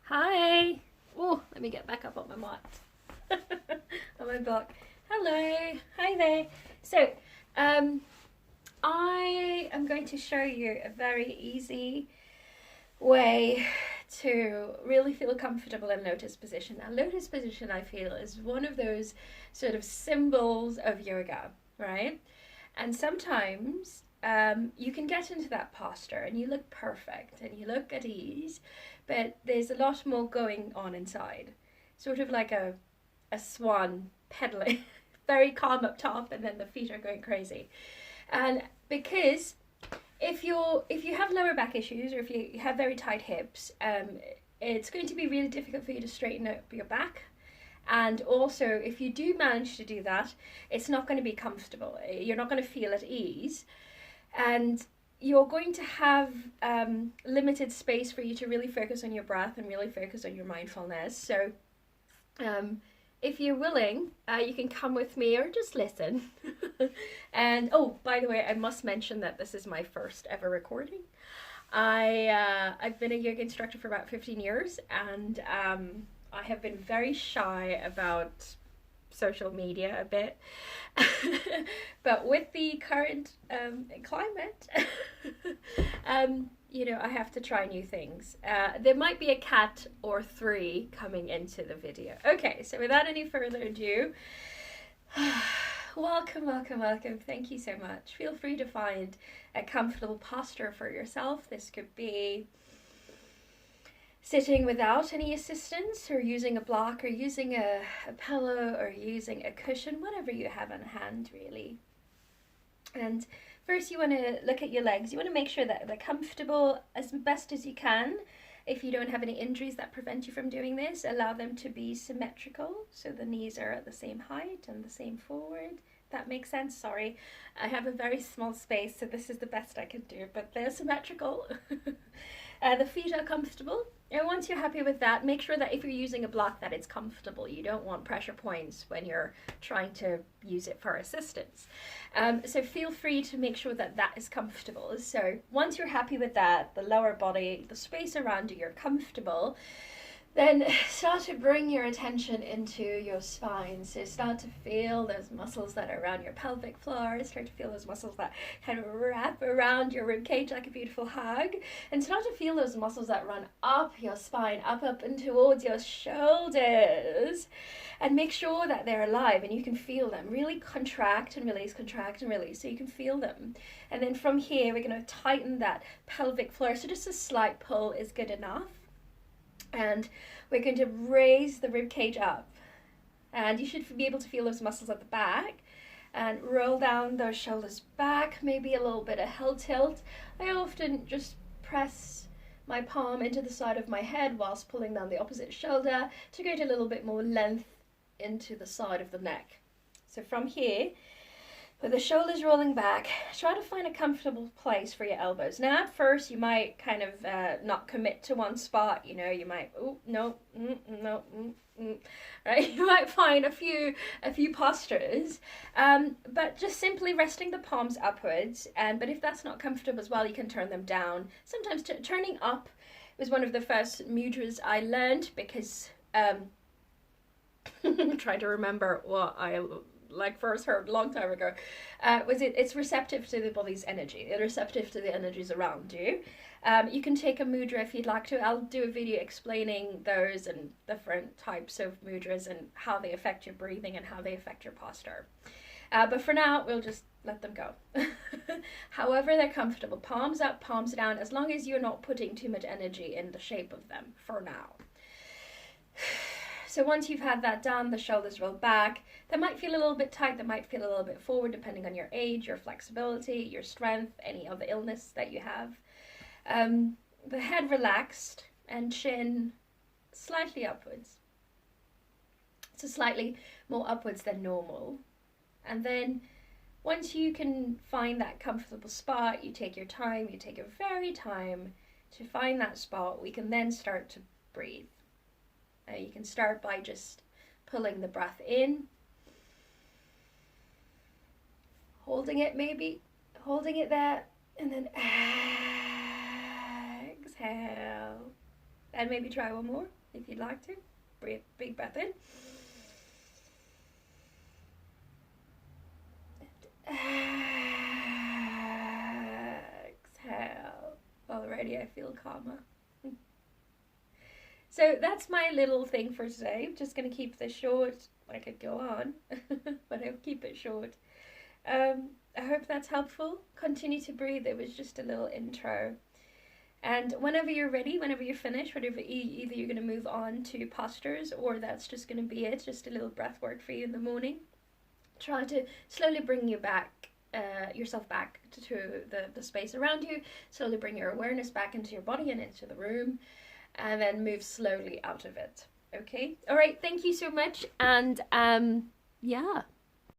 Hi. Oh, let me get back up on my mat. On my block. Hello. Hi there. So, um, I am going to show you a very easy way to really feel comfortable in lotus position. Now, lotus position, I feel, is one of those sort of symbols of yoga, right? And sometimes you can get into that posture and you look perfect and you look at ease, but there's a lot more going on inside. Sort of like a swan pedaling, very calm up top, and then the feet are going crazy. And because if you have lower back issues or if you have very tight hips, it's going to be really difficult for you to straighten up your back. And also, if you do manage to do that, it's not going to be comfortable. You're not going to feel at ease, and you're going to have limited space for you to really focus on your breath and really focus on your mindfulness. So, if you're willing, you can come with me or just listen. And oh, by the way, I must mention that this is my first ever recording. I've been a yoga instructor for about 15 years, and I have been very shy about social media a bit. But with the current climate, I have to try new things. There might be a cat or three coming into the video. Okay, so without any further ado, welcome, welcome, welcome. Thank you so much. Feel free to find a comfortable posture for yourself. This could be sitting without any assistance, or using a block, or using a pillow, or using a cushion, whatever you have on hand, really. And first you want to look at your legs. You want to make sure that they're comfortable as best as you can. If you don't have any injuries that prevent you from doing this, allow them to be symmetrical, so the knees are at the same height and the same forward. That makes sense. Sorry, I have a very small space, so this is the best I can do, but they're symmetrical. The feet are comfortable, and once you're happy with that, make sure that if you're using a block that it's comfortable. You don't want pressure points when you're trying to use it for assistance. So feel free to make sure that that is comfortable. So once you're happy with that, the lower body, the space around you, you're comfortable, then start to bring your attention into your spine. So start to feel those muscles that are around your pelvic floor. Start to feel those muscles that kind of wrap around your rib cage like a beautiful hug. And start to feel those muscles that run up your spine, up and towards your shoulders. And make sure that they're alive and you can feel them. Really contract and release, so you can feel them. And then from here, we're going to tighten that pelvic floor. So just a slight pull is good enough. And we're going to raise the rib cage up, and you should be able to feel those muscles at the back, and roll down those shoulders back, maybe a little bit of head tilt. I often just press my palm into the side of my head whilst pulling down the opposite shoulder to get a little bit more length into the side of the neck. So from here, with the shoulders rolling back, try to find a comfortable place for your elbows. Now, at first, you might kind of not commit to one spot. You might, oh, no, no, right? You might find a few postures, but just simply resting the palms upwards. But if that's not comfortable as well, you can turn them down. Sometimes turning up was one of the first mudras I learned, because trying to remember what I first heard a long time ago, it's receptive to the body's energy. It's receptive to the energies around you. You can take a mudra if you'd like to. I'll do a video explaining those and different types of mudras and how they affect your breathing and how they affect your posture. But for now, we'll just let them go. However they're comfortable, palms up, palms down, as long as you're not putting too much energy in the shape of them for now. So once you've had that done, the shoulders roll back. They might feel a little bit tight, they might feel a little bit forward, depending on your age, your flexibility, your strength, any other illness that you have. The head relaxed and chin slightly upwards. So slightly more upwards than normal. And then once you can find that comfortable spot, you take your time, you take your very time to find that spot. We can then start to breathe. You can start by just pulling the breath in, holding it there, and then exhale. And maybe try one more if you'd like to. Breathe, big breath in. Exhale. Already I feel calmer. So that's my little thing for today. I'm just going to keep this short. I could go on, but I'll keep it short. I hope that's helpful. Continue to breathe. It was just a little intro. And whenever you're ready, whenever you're finished, whatever, either you're going to move on to postures, or that's just going to be it, just a little breath work for you in the morning. Try to slowly bring you back, yourself back to the space around you. Slowly bring your awareness back into your body and into the room, and then move slowly out of it. Okay? All right, thank you so much. And yeah.